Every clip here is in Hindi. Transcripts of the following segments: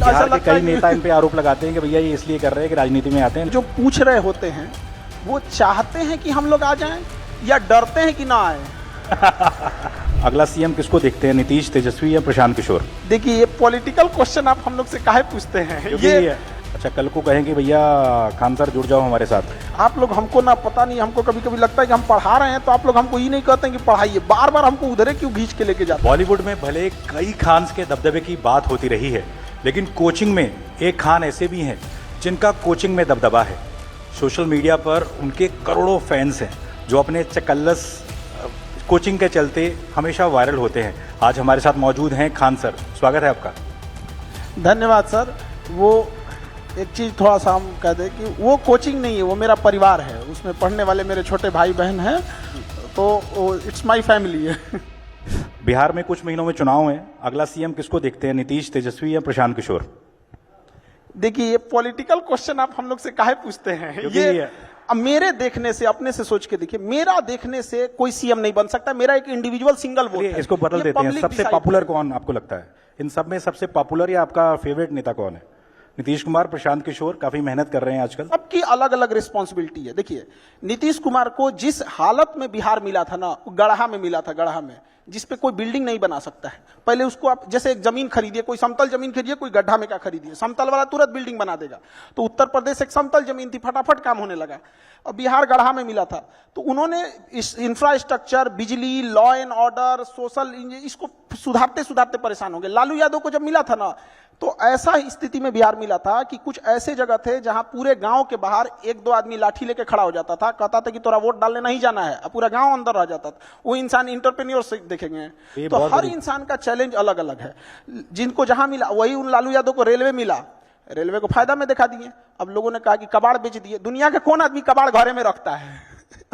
ऐसा बिहार के लगता कई है नेता इन पे आरोप लगाते हैं कि भैया ये इसलिए कर रहे हैं कि राजनीति में आते हैं। जो पूछ रहे होते हैं वो चाहते हैं कि हम लोग आ जाएं या डरते हैं कि ना आए। अगला सीएम किसको देखते हैं, नीतीश, तेजस्वी या प्रशांत किशोर? देखिए ये पॉलिटिकल क्वेश्चन आप हम लोग से काहे पूछते हैं? क्योंकि ये अच्छा कल को कहें कि भैया खान सर जुड़ जाओ हमारे साथ। आप लोग हमको ना पता नहीं, हमको कभी कभी लगता है कि हम पढ़ा रहे हैं तो आप लोग हमको ये नहीं कहते हैं कि पढ़ाइए, बार बार हमको उधरे क्यों खींच के लेके जाते हैं? बॉलीवुड में भले कई खान्स के दबदबे की बात होती रही है, लेकिन कोचिंग में एक खान ऐसे भी हैं जिनका कोचिंग में दबदबा है। सोशल मीडिया पर उनके करोड़ों फैंस हैं जो अपने चकल्लस कोचिंग के चलते हमेशा वायरल होते हैं। आज हमारे साथ मौजूद हैं खान सर, स्वागत है आपका। धन्यवाद सर। वो एक चीज़ थोड़ा सा हम कह दें कि वो कोचिंग नहीं है, वो मेरा परिवार है, उसमें पढ़ने वाले मेरे छोटे भाई बहन हैं, तो इट्स माय फैमिली है। बिहार में कुछ महीनों में चुनाव है, अगला सीएम किसको देखते हैं, नीतीश, तेजस्वी या प्रशांत किशोर? देखिए ये पॉलिटिकल क्वेश्चन आप हम लोग से काहे पूछते हैं? ये अब मेरे देखने से, अपने से सोच के देखिए, मेरा देखने से कोई सीएम नहीं बन सकता, मेरा एक इंडिविजुअल सिंगल वोट है। इसको बदल देते हैं, सबसे पॉपुलर कौन आपको लगता है इन सब में? सबसे पॉपुलर या आपका फेवरेट नेता कौन है? नीतीश कुमार, प्रशांत किशोर? काफी मेहनत कर रहे हैं आजकल। सबकी अलग अलग रिस्पॉन्सिबिलिटी है। देखिए नीतीश कुमार को जिस हालत में बिहार मिला था ना, गढ़ा में मिला था, गढ़ा में, जिस पे कोई बिल्डिंग नहीं बना सकता है। पहले उसको आप जैसे एक जमीन खरीदिए, कोई समतल जमीन खरीदिए, कोई गड्ढा में का खरीदिए, समतल वाला तुरंत बिल्डिंग बना देगा। तो उत्तर प्रदेश एक समतल जमीन थी, फटाफट काम होने लगा। और बिहार गढ़ा में मिला था, तो उन्होंने इस इंफ्रास्ट्रक्चर, बिजली, लॉ एंड ऑर्डर, सोशल, इसको सुधारते सुधारते परेशान हो गए। लालू यादव को जब मिला था ना, तो ऐसा स्थिति में बिहार मिला था कि कुछ ऐसे जगह थे जहां पूरे गांव के बाहर एक दो आदमी लाठी लेके खड़ा हो जाता था, कहता था कि तोरा वोट डालने नहीं जाना है, अब पूरा गांव अंदर रह जाता था। वो इंसान इंटरप्रेन्योर से देखेंगे तो हर इंसान का चैलेंज अलग अलग है। जिनको जहां मिला, वही उन लालू यादव को रेलवे मिला, रेलवे को फायदा में दिखा दिए। अब लोगों ने कहा कि कबाड़ बेच दिए। दुनिया का कौन आदमी कबाड़ घरे में रखता है?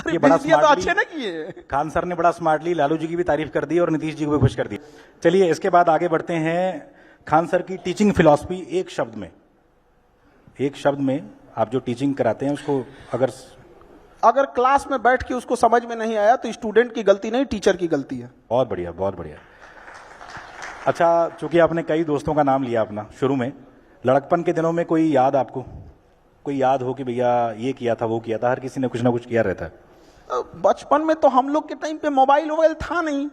ये बड़ा तो अच्छे ना किए। खान सर ने बड़ा स्मार्टली लालू जी की भी तारीफ कर दी और नीतीश जी को भी खुश कर दी। चलिए इसके बाद आगे बढ़ते हैं। खान सर की टीचिंग फिलॉसफी एक शब्द में आप जो टीचिंग कराते हैं उसको अगर क्लास में बैठ के उसको समझ में नहीं आया तो स्टूडेंट की गलती नहीं, टीचर की गलती है। बहुत बढ़िया, बहुत बढ़िया। अच्छा, चूंकि आपने कई दोस्तों का नाम लिया अपना शुरू में, लड़कपन के दिनों में कोई याद आपको, कोई याद हो कि भैया ये किया था, वो किया था? हर किसी ने कुछ ना कुछ किया रहता है। बचपन में तो हम लोग के टाइम पे मोबाइल था नहीं,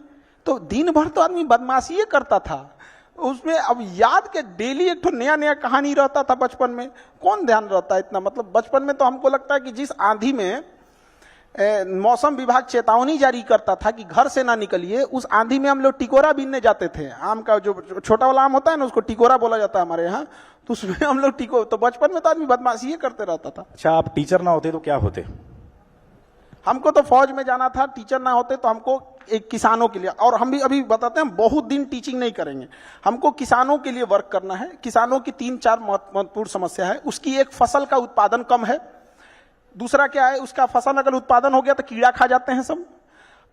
तो दिन भर तो आदमी बदमाशी करता था उसमें। अब याद के डेली एक तो नया नया कहानी रहता था बचपन में, कौन ध्यान रहता है इतना? मतलब बचपन में तो हमको लगता है कि जिस आंधी में मौसम विभाग चेतावनी जारी करता था कि घर से ना निकलिए, उस आंधी में हम लोग टिकोरा बीनने जाते थे। आम का जो छोटा वाला आम होता है ना, उसको टिकोरा बोला जाता है हमारे यहाँ, तो उसमें हम लोग तो बचपन में तो आदमी बदमाशी करते रहता था। अच्छा, आप टीचर ना होते तो क्या होते? हमको तो फौज में जाना था, टीचर ना होते तो हमको एक किसानों के लिए, और हम भी अभी बताते हैं बहुत दिन टीचिंग नहीं करेंगे, हमको किसानों के लिए वर्क करना है। किसानों की 3-4 महत्वपूर्ण समस्या है। उसकी एक, फसल का उत्पादन कम है। दूसरा क्या है, उसका फसल अगर उत्पादन हो गया तो कीड़ा खा जाते हैं सब।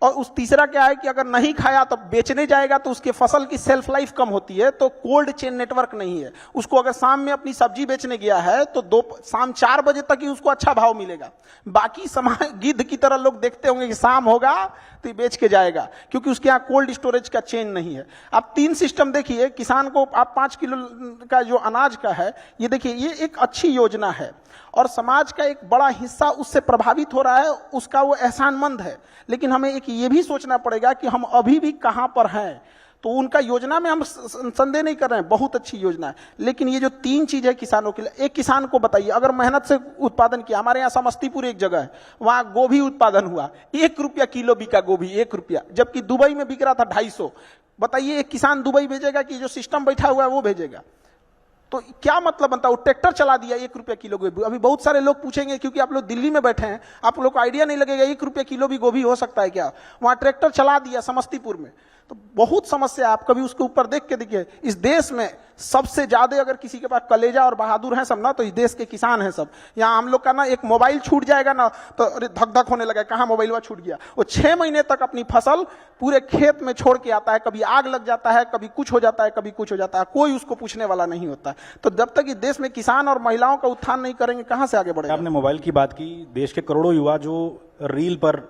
और उस तीसरा क्या है कि अगर नहीं खाया तो बेचने जाएगा तो उसके फसल की सेल्फ लाइफ कम होती है, तो कोल्ड चेन नेटवर्क नहीं है। उसको अगर शाम में अपनी सब्जी बेचने गया है तो शाम 4 बजे तक ही उसको अच्छा भाव मिलेगा। बाकी समाज गिद्ध की तरह लोग देखते होंगे कि शाम होगा तो ये बेच के जाएगा, क्योंकि उसके यहाँ कोल्ड स्टोरेज का चेन नहीं है। आप 3 सिस्टम देखिए, किसान को आप 5 किलो का जो अनाज का है, ये देखिए, ये एक अच्छी योजना है और समाज का एक बड़ा हिस्सा उससे प्रभावित हो रहा है, उसका वो एहसानमंद है। लेकिन हमें एक ये भी सोचना पड़ेगा कि हम अभी भी कहां पर हैं। तो उनका योजना में हम संदेह नहीं कर रहे हैं, बहुत अच्छी योजना है, लेकिन ये जो 3 चीज है किसानों के लिए, एक किसान को बताइए अगर मेहनत से उत्पादन किया, हमारे यहाँ समस्तीपुर एक जगह है, वहां गोभी उत्पादन हुआ, 1 रुपया किलो बिका गोभी, 1 रुपया, जबकि दुबई में बिक रहा था 250। बताइए एक किसान दुबई भेजेगा कि जो सिस्टम बैठा हुआ है वो भेजेगा? तो क्या मतलब बनता है? वो ट्रैक्टर चला दिया 1 रुपया किलो गोभी। अभी बहुत सारे लोग पूछेंगे, क्योंकि आप लोग दिल्ली में बैठे हैं, आप लोग को आइडिया नहीं लगेगा 1 रुपया किलो भी गोभी हो सकता है क्या? वहां ट्रैक्टर चला दिया समस्तीपुर में। तो बहुत समस्या है, आप कभी उसके ऊपर देख के देखिए। इस देश में सबसे ज्यादा अगर किसी के पास कलेजा और बहादुर है सब ना, तो इस देश के किसान हैं सब। यहाँ हम लोग का ना एक मोबाइल छूट जाएगा ना तो अरे धक धक होने लगा, कहाँ मोबाइल छूट गया। वो 6 महीने तक अपनी फसल पूरे खेत में छोड़ के आता है, कभी आग लग जाता है, कभी कुछ हो जाता है, कभी कुछ हो जाता है, कोई उसको पूछने वाला नहीं होता। तो जब तक इस देश में किसान और महिलाओं का उत्थान नहीं करेंगे, कहां से आगे बढ़ेगा? आपने मोबाइल की बात की, देश के करोड़ों युवा जो रील पर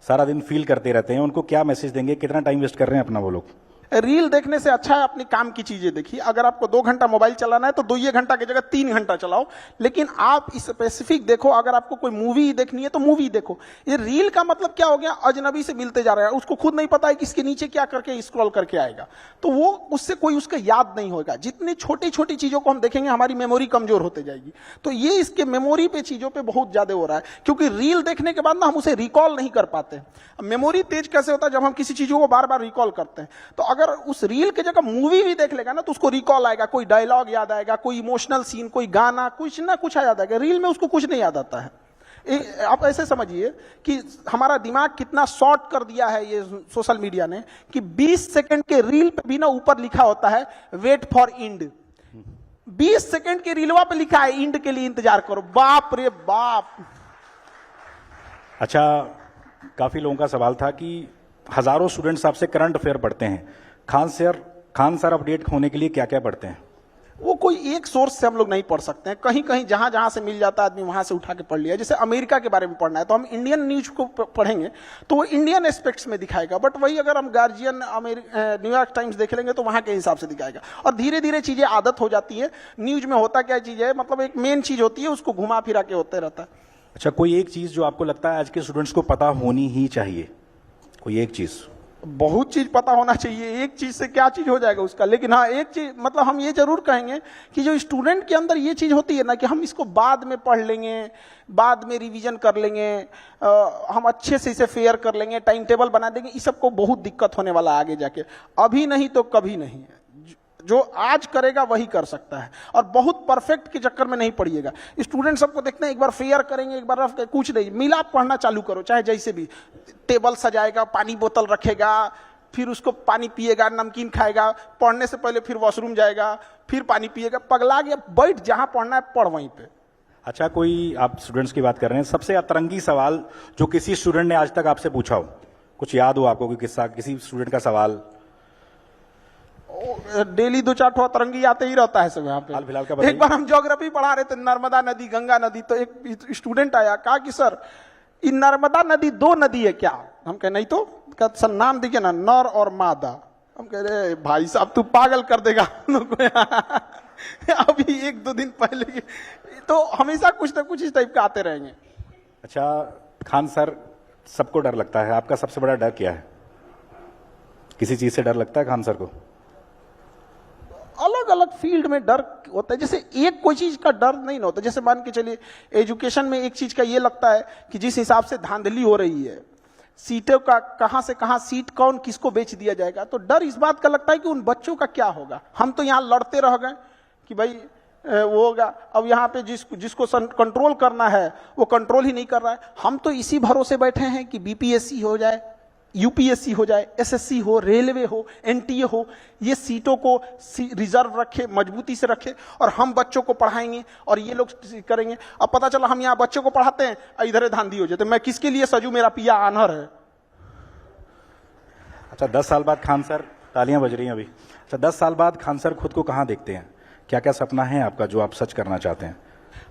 सारा दिन फील करते रहते हैं, उनको क्या मैसेज देंगे? कितना टाइम वेस्ट कर रहे हैं अपना वो लोग? रील देखने से अच्छा है अपनी काम की चीजें देखिए। अगर आपको 2 घंटा मोबाइल चलाना है तो 2 घंटा की जगह 3 घंटा चलाओ, लेकिन आप स्पेसिफिक देखो। अगर आपको कोई मूवी देखनी है तो मूवी देखो। ये रील का मतलब क्या हो गया, अजनबी से मिलते जा रहा है, उसको खुद नहीं पता है कि इसके नीचे क्या करके स्क्रॉल करके आएगा, तो वो उससे कोई उसका याद नहीं होगा। जितनी छोटी छोटी चीजों को हम देखेंगे हमारी मेमोरी कमजोर होते जाएगी। तो ये इसके मेमोरी पे चीजों पे बहुत ज्यादा हो रहा है, क्योंकि रील देखने के बाद ना हम उसे रिकॉल नहीं कर पाते। मेमोरी तेज कैसे होता है, जब हम किसी चीजों को बार बार रिकॉल करते हैं। तो अगर उस रील की जगह मूवी भी देख लेगा ना तो उसको रिकॉल आएगा, कोई डायलॉग याद आएगा, कोई इमोशनल सीन, कोई गाना, कुछ ना कुछ याद आएगा। रील में उसको कुछ नहीं याद आता है। आप ऐसे समझिए कि हमारा दिमाग कितना शॉर्ट कर दिया है ये सोशल मीडिया ने, कि 20 सेकंड के रील पे भी ना ऊपर लिखा होता है वेट फॉर इंड। 20 सेकंड के रीलवा पे लिखा है इंड के लिए इंतजार करो। बाप रे बाप। अच्छा, काफ़ी लोगों का सवाल था कि हज़ारों स्टूडेंट्स आपसे करंट अफेयर पढ़ते हैं, खान सर अपडेट होने के लिए क्या क्या पढ़ते हैं? वो कोई एक सोर्स से हम लोग नहीं पढ़ सकते हैं, कहीं कहीं जहां जहां से मिल जाता है आदमी वहां से उठा के पढ़ लिया। जैसे अमेरिका के बारे में पढ़ना है तो हम इंडियन न्यूज को पढ़ेंगे तो वो इंडियन एस्पेक्ट्स में दिखाएगा, बट वही अगर हम गार्जियन न्यूयॉर्क टाइम्स देख लेंगे तो वहां के हिसाब से दिखाएगा। और धीरे धीरे चीजें आदत हो जाती है। न्यूज में होता क्या चीज है, मतलब एक मेन चीज होती है, उसको घुमा फिरा के होते रहता है। अच्छा, कोई एक चीज़ जो आपको लगता है आज के स्टूडेंट्स को पता होनी ही चाहिए, कोई एक चीज़? बहुत चीज पता होना चाहिए, एक चीज से क्या चीज हो जाएगा उसका। लेकिन हाँ, एक चीज मतलब हम ये जरूर कहेंगे कि जो स्टूडेंट के अंदर ये चीज होती है ना कि हम इसको बाद में पढ़ लेंगे, बाद में रिवीजन कर लेंगे, हम अच्छे से इसे फेयर कर लेंगे, टाइम टेबल बना देंगे, इस सबको बहुत दिक्कत होने वाला है आगे जाके। अभी नहीं तो कभी नहीं है। जो आज करेगा वही कर सकता है, और बहुत परफेक्ट के चक्कर में नहीं पड़िएगा। स्टूडेंट सबको देखते हैं, एक बार फेयर करेंगे, एक बार रफ, कुछ नहीं मिला, पढ़ना चालू करो, चाहे जैसे भी। टेबल सजाएगा, पानी बोतल रखेगा, फिर उसको पानी पिएगा, नमकीन खाएगा, पढ़ने से पहले फिर वॉशरूम जाएगा, फिर पानी पिएगा, पगला गया। बैठ, जहां पढ़ना है पढ़ वहीं पे। अच्छा, कोई आप स्टूडेंट्स की बात कर रहे हैं, सबसे अतरंगी सवाल जो किसी स्टूडेंट ने आज तक आपसे पूछा हो, कुछ याद हो आपको? कोई किस्सा, किसी स्टूडेंट का सवाल? डेली 2-4 अतरंगी आते ही रहता है सब यहाँ पे। हाल फिलहाल का एक बार हम ज्योग्राफी पढ़ा रहे थे, नर्मदा नदी, गंगा नदी, तो एक स्टूडेंट आया, कहा कि सर ये नर्मदा नदी 2 नदी है क्या? हम कहे नहीं तो। कहते सर नाम देखिए ना, नर और मादा। हम कह रहे भाई साहब तू पागल कर देगा हम लोग को। अभी 1-2 दिन पहले तो हमेशा कुछ ना कुछ इस टाइप का आते रहेंगे। अच्छा, खान सर सबको डर लगता है, आपका सबसे बड़ा डर क्या है? किसी चीज से डर लगता है खान सर को? अलग अलग फील्ड में डर होता है, जैसे एक कोई चीज का डर नहीं होता। जैसे मान के चलिए एजुकेशन में एक चीज का ये लगता है कि जिस हिसाब से धांधली हो रही है, सीटों का कहां से कहां सीट कौन किसको बेच दिया जाएगा, तो डर इस बात का लगता है कि उन बच्चों का क्या होगा। हम तो यहाँ लड़ते रह गए कि भाई वो होगा, अब यहाँ पे जिसको कंट्रोल करना है वो कंट्रोल ही नहीं कर रहा है। हम तो इसी भरोसे बैठे हैं कि बीपीएससी हो जाए, यूपीएससी हो जाए, एसएससी हो, रेलवे हो, एनटीए हो, ये सीटों को रिजर्व रखे, मजबूती से रखे, और हम बच्चों को पढ़ाएंगे और ये लोग करेंगे। अब पता चला हम यहाँ बच्चों को पढ़ाते हैं, इधर धांधी हो जाते, मैं किसके लिए सजू, मेरा पिया आनहर है। अच्छा, 10 साल बाद खान सर, तालियां बज रही हैं अभी। अच्छा, 10 साल बाद खान सर खुद को कहाँ देखते हैं? क्या क्या सपना है आपका जो आप सच करना चाहते हैं?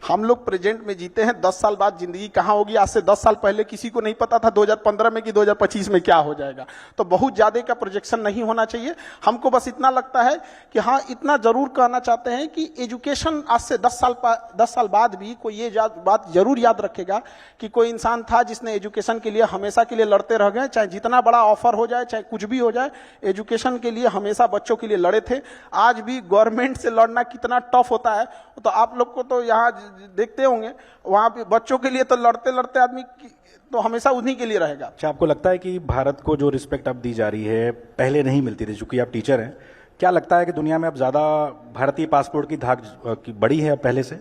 हम लोग प्रेजेंट में जीते हैं, 10 साल बाद जिंदगी कहां होगी आज से 10 साल पहले किसी को नहीं पता था 2015 में कि 2025 में क्या हो जाएगा। तो बहुत ज्यादा का प्रोजेक्शन नहीं होना चाहिए। हमको बस इतना लगता है कि हाँ, इतना जरूर कहना चाहते हैं कि एजुकेशन आज से 10 साल बाद भी कोई ये बात जरूर याद रखेगा कि कोई इंसान था जिसने एजुकेशन के लिए हमेशा के लिए लड़ते रह गए। चाहे जितना बड़ा ऑफर हो जाए, चाहे कुछ भी हो जाए, एजुकेशन के लिए हमेशा बच्चों के लिए लड़े थे। आज भी गवर्नमेंट से लड़ना कितना टफ होता है, तो आप लोग को तो यहाँ देखते होंगे, वहां पे बच्चों के लिए तो लड़ते लड़ते आदमी तो हमेशा उन्हीं के लिए रहेगा। अच्छा, आपको लगता है कि भारत को जो रिस्पेक्ट अब दी जा रही है पहले नहीं मिलती थी, चूंकि आप टीचर हैं, क्या लगता है कि दुनिया में अब ज्यादा भारतीय पासपोर्ट की धाक बढ़ी है अब पहले से?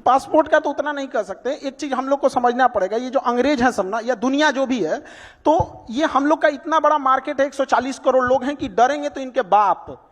पासपोर्ट का तो उतना नहीं कह सकते। एक चीज हम लोग को समझना पड़ेगा, ये जो अंग्रेज हैं सब ना, या दुनिया जो भी है, तो ये हम लोग का इतना बड़ा मार्केट है, 140 करोड़ लोग हैं, कि डरेंगे तो इनके बाप।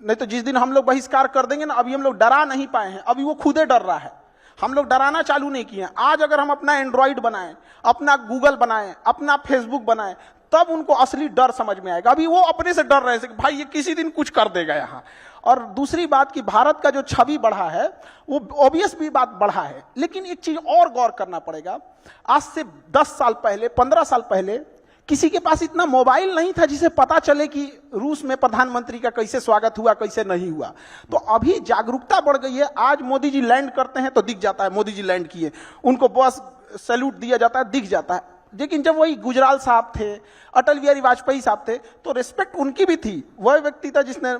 नहीं तो जिस दिन हम लोग बहिष्कार कर देंगे ना, अभी हम लोग डरा नहीं पाए हैं, अभी वो खुदे डर रहा है। हम लोग डराना चालू नहीं किए। आज अगर हम अपना एंड्रॉइड बनाएं, अपना गूगल बनाएं, अपना फेसबुक बनाएं, तब उनको असली डर समझ में आएगा। अभी वो अपने से डर रहे थे कि भाई ये किसी दिन कुछ कर देगा यहाँ। और दूसरी बात कि भारत का जो छवि बढ़ा है, वो ऑब्वियस भी बात बढ़ा है, लेकिन एक चीज और गौर करना पड़ेगा। आज से 10 साल पहले, 15 साल पहले किसी के पास इतना मोबाइल नहीं था जिसे पता चले कि रूस में प्रधानमंत्री का कैसे स्वागत हुआ, कैसे नहीं हुआ। तो अभी जागरूकता बढ़ गई है। आज मोदी जी लैंड करते हैं तो दिख जाता है मोदी जी लैंड किए, उनको बस सैल्यूट दिया जाता है, दिख जाता है। लेकिन जब वही गुजराल साहब थे, अटल बिहारी वाजपेयी साहब थे, तो रिस्पेक्ट उनकी भी थी। वह व्यक्ति था जिसने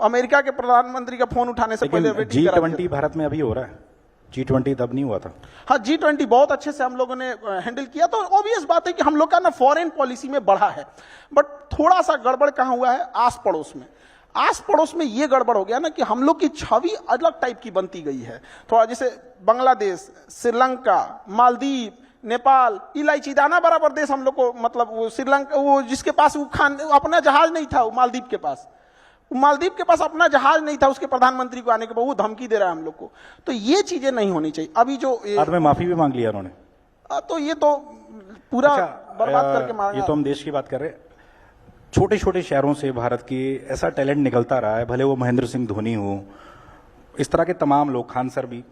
अमेरिका के प्रधानमंत्री का फोन उठाने से पहले G20 भारत में अभी हो रहा है, G20 तब नहीं हुआ था। हाँ, G20 बहुत अच्छे से हम लोगों ने हैंडल किया। तो ऑब्वियस बात है कि हम लोग का ना फॉरेन पॉलिसी में बढ़ा है, बट थोड़ा सा गड़बड़ कहाँ हुआ है, आस पड़ोस में। आस पड़ोस में ये गड़बड़ हो गया ना कि हम लोग की छवि अलग टाइप की बनती गई है। थोड़ा जैसे बांग्लादेश, श्रीलंका, मालदीव, नेपाल, इलायची दाना बराबर देश हम लोग को, मतलब वो श्रीलंका, वो जिसके पास वो अपना जहाज नहीं था, वो मालदीव के पास अपना जहाज नहीं था, उसके प्रधानमंत्री को आने के बाद वो धमकी दे रहा है हम लोग को। तो ये चीजें नहीं होनी चाहिए। अभी जो बाद में माफी भी मांग लिया उन्होंने, तो ये तो पूरा बर्बाद करके मारेगा। ये तो हम देश की बात कर रहे हैं। छोटे छोटे शहरों से भारत की ऐसा टैलेंट निकलता रहा है, भले वो महेंद्र सिंह धोनी हो, इस तरह के तमाम लोग, खान सर भी।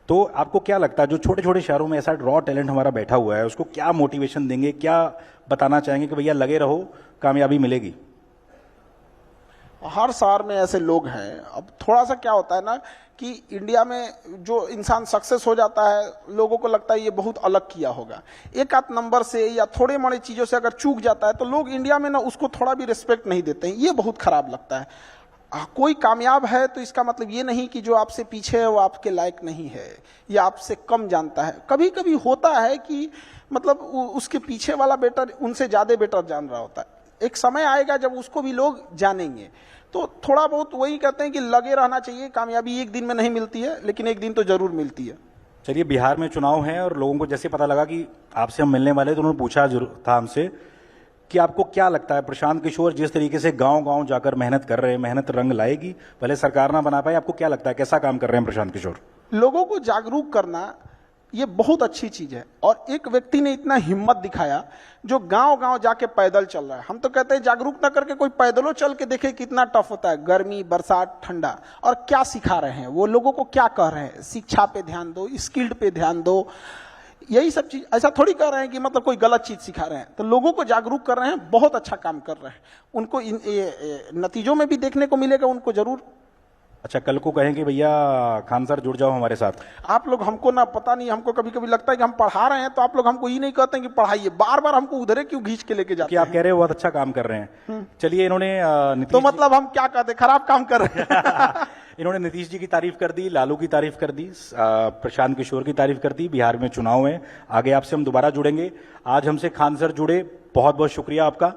तो आपको क्या लगता है जो छोटे छोटे शहरों में ऐसा रॉ टैलेंट हमारा बैठा हुआ है, उसको क्या मोटिवेशन देंगे, क्या बताना चाहेंगे कि भैया लगे रहो, कामयाबी मिलेगी? हर शहर में ऐसे लोग हैं। अब थोड़ा सा क्या होता है ना कि इंडिया में जो इंसान सक्सेस हो जाता है, लोगों को लगता है ये बहुत अलग किया होगा। एक आध नंबर से या थोड़े मोड़े चीजों से अगर चूक जाता है तो लोग इंडिया में ना उसको थोड़ा भी रिस्पेक्ट नहीं देते हैं। ये बहुत खराब लगता है। कोई कामयाब है तो इसका मतलब ये नहीं कि जो आपसे पीछे है वो आपके लायक नहीं है या आपसे कम जानता है। कभी कभी होता है कि मतलब उसके पीछे वाला बेटर उनसे ज्यादा बेटर जान रहा होता है। एक समय आएगा जब उसको भी लोग जानेंगे। तो थोड़ा बहुत वही कहते हैं कि लगे रहना चाहिए। कामयाबी एक दिन में नहीं मिलती है, लेकिन एक दिन तो जरूर मिलती है। चलिए, बिहार में चुनाव है और लोगों को जैसे पता लगा कि आपसे हम मिलने वाले, तो उन्होंने पूछा जरूर था हमसे कि आपको क्या लगता है प्रशांत किशोर जिस तरीके से गांव-गांव जाकर मेहनत कर रहे हैं, मेहनत रंग लाएगी, भले सरकार ना बना पाए, आपको क्या लगता है कैसा काम कर रहे हैं प्रशांत किशोर? लोगों को जागरूक करना ये बहुत अच्छी चीज है। और एक व्यक्ति ने इतना हिम्मत दिखाया जो गांव-गांव जाके पैदल चल रहा है। हम तो कहते हैं जागरूक ना करके कोई पैदलों चल के देखे कितना टफ होता है, गर्मी, बरसात, ठंडा। और क्या सिखा रहे हैं वो, लोगों को क्या कह रहे हैं, शिक्षा पे ध्यान दो, स्किल्ड पे ध्यान दो, यही सब चीज। ऐसा थोड़ी कर रहे हैं कि मतलब कोई गलत चीज सिखा रहे हैं। तो लोगों को जागरूक कर रहे हैं, बहुत अच्छा काम कर रहे हैं। उनको नतीजों में भी देखने को मिलेगा, उनको जरूर। अच्छा, कल को कहें कि भैया खान सर जुड़ जाओ हमारे साथ, आप लोग हमको ना, पता नहीं, हमको कभी कभी लगता है कि हम पढ़ा रहे हैं तो आप लोग हमको ये नहीं कहते हैं कि पढ़ाइए, बार बार हमको उधरे क्यों खींच के लेके जाते कि आप कह रहे हो बहुत अच्छा काम कर रहे हैं। चलिए, इन्होंने तो मतलब हम क्या कहते, खराब काम कर रहे हैं। इन्होंने नीतीश जी की तारीफ कर दी, लालू की तारीफ कर दी, प्रशांत किशोर की तारीफ कर दी। बिहार में चुनाव है, आगे आपसे हम दोबारा जुड़ेंगे। आज हमसे खान सर जुड़े, बहुत बहुत शुक्रिया आपका।